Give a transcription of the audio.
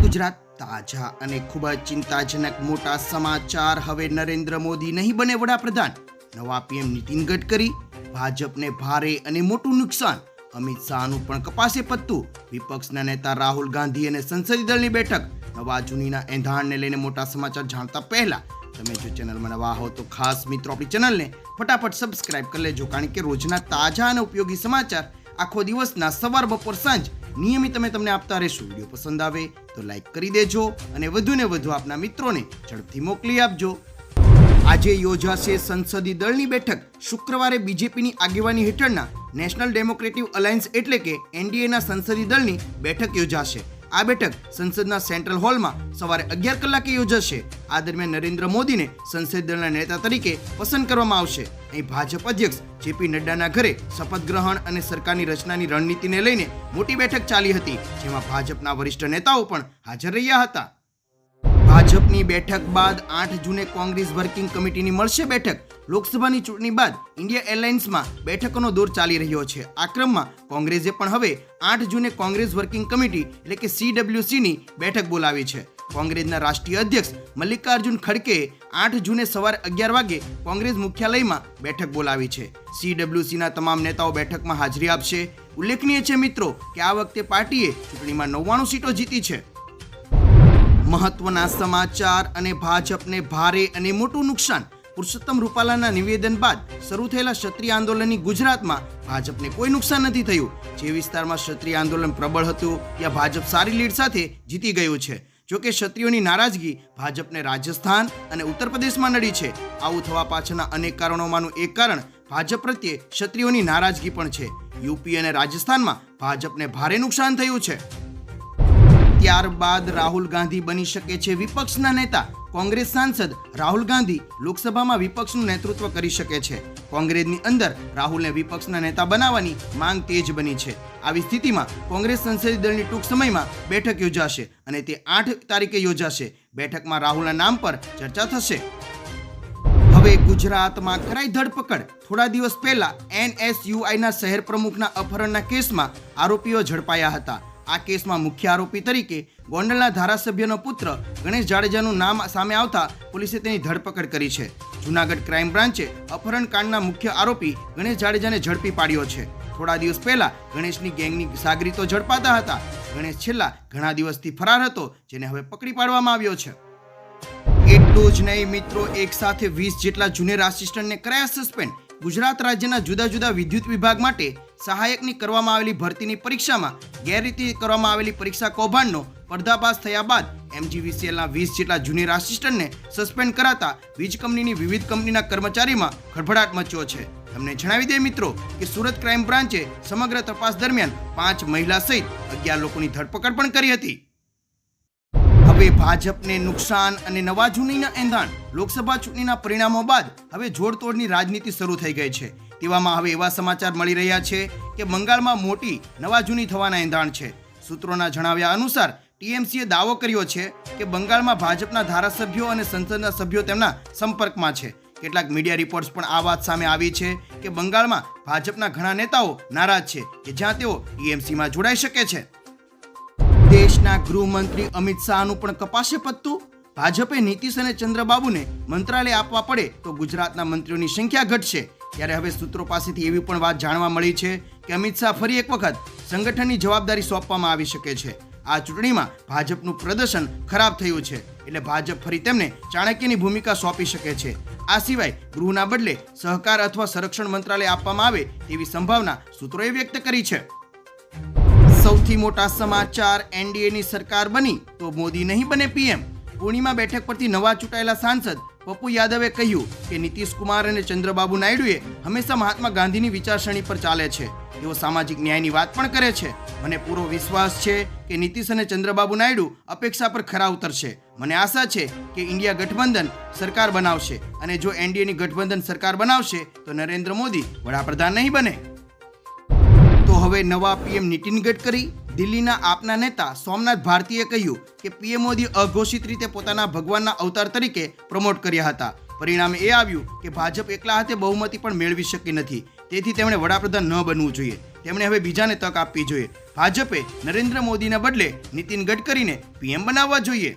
ગુજરાત તાજા અને ખૂબ જ ચિંતાજનક મોટા સમાચાર। હવે નરેન્દ્ર મોદી નહીં બને વડાપ્રધાન। નવા પીએમ નીતિન ગડકરી, ભાજપને ભારે અને મોટું નુકસાન। અમિત શાહનું પણ કપાસે પત્તું। વિપક્ષના નેતા રાહુલ ગાંધી અને સંસદીય દળની બેઠક। નવા જૂનીના એંધાણને લઈને મોટા સમાચાર જાણતા પહેલા તમે જો ચેનલમાં નવા હો તો ખાસ મિત્રો આપણી ચેનલને ફટાફટ સબસ્ક્રાઇબ કરી લેજો, કારણ કે રોજના તાજા અને ઉપયોગી સમાચાર આખો દિવસના સવાર બપોર સાંજ નિયમિત અમે તમને આપતા રહેશું। વિડીયો પસંદ આવે તો લાઈક કરી દેજો અને વધુને વધુ આપના મિત્રોને ઝડપથી મોકલી આપજો। આજે યોજાશે સંસદીય દળની બેઠક। શુક્રવારે બીજેપીની આગેવાની હેઠળના નેશનલ ડેમોક્રેટિક અલાયન્સ એટલે કે એનડીએના સંસદીય દળની બેઠક યોજાશે। આ બેઠક સંસદના સેન્ટ્રલ હોલમાં સવારે 11 કલાકે યોજાશે। આ દરમિયાન નરેન્દ્ર મોદીને સંસદીય દળના નેતા તરીકે પસંદ કરવામાં આવશે। અહીં ભાજપ અધ્યક્ષ જેપી નડ્ડાના ઘરે શપથ ગ્રહણ અને સરકારની રચનાની રણનીતિને લઈને મોટી બેઠક ચાલી હતી, જેમાં ભાજપના વરિષ્ઠ નેતાઓ પણ હાજર રહ્યા હતા। ભાજપની બેઠક બાદ 8 જૂને કોંગ્રેસ વર્કિંગ કમિટીની મળશે બેઠક। લોકસભાની ચૂંટણી બાદ ઇન્ડિયા એરલાઇન્સમાં બેઠકોનો દોર ચાલી રહ્યો છે। આ ક્રમમાં કોંગ્રેસે પણ હવે 8 જૂને કોંગ્રેસ વર્કિંગ કમિટી એટલે કે CWCની બેઠક બોલાવી છે। કોંગ્રેસના રાષ્ટ્રીય અધ્યક્ષ મલ્લિકાર્જુન ખડગેએ 8 જૂને સવારે 11 વાગે કોંગ્રેસ મુખ્યાલયમાં બેઠક બોલાવી છે। CWCના તમામ નેતાઓ બેઠકમાં હાજરી આપશે। ઉલ્લેખનીય છે મિત્રો કે આ વખતે પાર્ટીએ ચૂંટણીમાં 99 સીટો જીતી છે। મહત્વના સમાચાર અને ભાજપને ભારે અને મોટું નુકસાન। પુરુષોત્તમ રૂપાલાના નિવેદન બાદ શરૂ થયેલા ક્ષત્રિય આંદોલનની ગુજરાતમાં ભાજપને કોઈ નુકસાન નથી થયું। જે વિસ્તારમાં ક્ષત્રિય આંદોલન પ્રબળ હતું ત્યાં ભાજપ સારી લીડ સાથે જીતી ગયું છે। જોકે ક્ષત્રિયોની નારાજગી ભાજપને રાજસ્થાન અને ઉત્તર પ્રદેશમાં નડી છે। આવું થવા પાછળના અનેક કારણોમાંનું એક કારણ ભાજપ પ્રત્યે ક્ષત્રિયોની નારાજગી પણ છે। યુપી અને રાજસ્થાનમાં ભાજપને ભારે નુકસાન થયું છે। ત્યારબાદ રાહુલ ગાંધી બની શકે છે વિપક્ષના નેતા। કોંગ્રેસ સાંસદ રાહુલ ગાંધી લોકસભામાં વિપક્ષનું નેતૃત્વ કરી શકે છે। કોંગ્રેસની અંદર રાહુલને વિપક્ષના નેતા બનાવવાની માંગ તેજ બની છે। આવી સ્થિતિમાં કોંગ્રેસ સંસદીય દળની ટૂંક સમયમાં બેઠક યોજાશે અને તે 8 તારીખે યોજાશે। બેઠકમાં રાહુલના નામ પર ચર્ચા થશે। હવે ગુજરાતમાં કરાઈ ધરપકડ। થોડા દિવસ પહેલા NSUIના શહેર પ્રમુખના અપહરણના કેસમાં આરોપીઓ ઝડપાયા હતા। આ કેસમાં મુખ્ય આરોપી તરીકે ગોંડલના ધારાસભ્યનો પુત્ર ગણેશ જાડેજાનું નામ સામે આવતા પોલીસે તેની ધરપકડ કરી છે। જૂનાગઢ ક્રાઇમ બ્રાન્ચે અપહરણકાંડના મુખ્ય આરોપી ગણેશ જાડેજાને ઝડપી પાડ્યો છે। થોડા દિવસ પહેલા ગણેશની ગેંગની સાગરીતો ઝડપાતા હતા। ગણેશ છેલ્લા ઘણા દિવસથી ફરાર હતો, જેને હવે પકડી પાડવામાં આવ્યો છે। એટલું જ નહીં મિત્રો, એક સાથે 20 જેટલા જુનિયર આસિસ્ટન્ટને કરાયા સસ્પેન્ડ। ગુજરાત રાજ્યના જુદા જુદા વિદ્યુત વિભાગ માટે સહાયકની કરવામાં આવેલી ભરતીની પરીક્ષામાં ગેરરીતિ કરવામાં આવેલી પરીક્ષા કૌભાંડનો પર્દાફાશ થયા બાદ MGVCLના 20 જેટલા જુનિયર આસિસ્ટન્ટને સસ્પેન્ડ કરાતા વીજ કંપનીની વિવિધ કંપનીના કર્મચારીમાં ખળભળાટ મચ્યો છે। તમને જણાવી દઈએ મિત્રો કે સુરત ક્રાઇમ બ્રાન્ચે સમગ્ર તપાસ દરમિયાન 5 મહિલા સહિત 11 લોકોની ધરપકડ પણ કરી હતી। હવે ભાજપને નુકસાન અને નવા જૂનીના એંધાણ। લોકસભા ચૂંટણીના પરિણામો બાદ હવે જોડતોડની રાજનીતિ શરૂ થઈ ગઈ છે। તેવામાં હવે એવા સમાચાર મળી રહ્યા છે કે બંગાળમાં મોટી નવા જૂની થવાના એંધાણ છે। સૂત્રોના જણાવ્યા અનુસાર TMCએ દાવો કર્યો છે કે બંગાળમાં ભાજપના ધારાસભ્યો અને સંસદના સભ્યો તેમના સંપર્કમાં છે। કેટલાક મીડિયા રિપોર્ટ્સ પણ આ વાત સામે આવી છે કે બંગાળમાં ભાજપના ઘણા નેતાઓ નારાજ છે કે જ્યાં તેઓ TMCમાં જોડાઈ શકે છે। દેશના ગૃહમંત્રી અમિત શાહનું પણ કપાસે પત્તું। ભાજપે નીતિશ અને ચંદ્રબાબુને મંત્રાલય આપવા પડે તો ગુજરાતના મંત્રીઓની સંખ્યા ઘટશે। ત્યારે હવે સૂત્રો પાસેથી એવી પણ વાત જાણવા મળી છે કે અમિત શાહ ફરી એક વખત સંગઠનની જવાબદારી સોંપવામાં આવી શકે છે। આ ચૂંટણીમાં ભાજપનું પ્રદર્શન ખરાબ થયું છે, એટલે ભાજપ ફરી તેમને ચાણક્યની ભૂમિકા સોંપી શકે છે। આ સિવાય ગૃહના બદલે સહકાર અથવા સંરક્ષણ મંત્રાલય આપવામાં આવે તેવી સંભાવના સૂત્રોએ વ્યક્ત કરી છે। સૌથી મોટા સમાચાર, એનડીએની સરકાર બની તો મોદી નહીં બને પીએમ। પૂર્ણિમા બેઠક પરથી નવા ચૂંટાયેલા સાંસદ પપ્પુ યાદવે કહ્યું કે નીતિશ કુમાર અને ચંદ્રબાબુ નાયડુએ હંમેશા મહાત્મા ગાંધીની વિચારસરણી પર ચાલે છે। તેઓ સામાજિક ન્યાયની વાત પણ કરે છે। મને પૂરો વિશ્વાસ છે કે નીતિશ અને ચંદ્રબાબુ નાયડુ અપેક્ષા પર ખરા ઉતરશે। મને આશા છે કે ઇન્ડિયા ગઠબંધન સરકાર બનાવશે અને જો એનડીએની ગઠબંધન સરકાર બનાવશે તો નરેન્દ્ર મોદી વડાપ્રધાન નહીં બને। તો હવે નવા પીએમ નીતિન ગડકરી। દિલ્હીના આપના નેતા સોમનાથ ભારતીએ કહ્યું કે પીએમ મોદી અઘોષિત રીતે પોતાના ભગવાનના અવતાર તરીકે પ્રમોટ કર્યા હતા। પરિણામે એ આવ્યું કે ભાજપ એકલા હાથે બહુમતી પણ મેળવી શકી નથી, તેથી તેમણે વડાપ્રધાન ન બનવું જોઈએ। તેમણે હવે બીજાને તક આપવી જોઈએ। ભાજપે નરેન્દ્ર મોદીના બદલે નીતિન ગડકરીને પીએમ બનાવવા જોઈએ.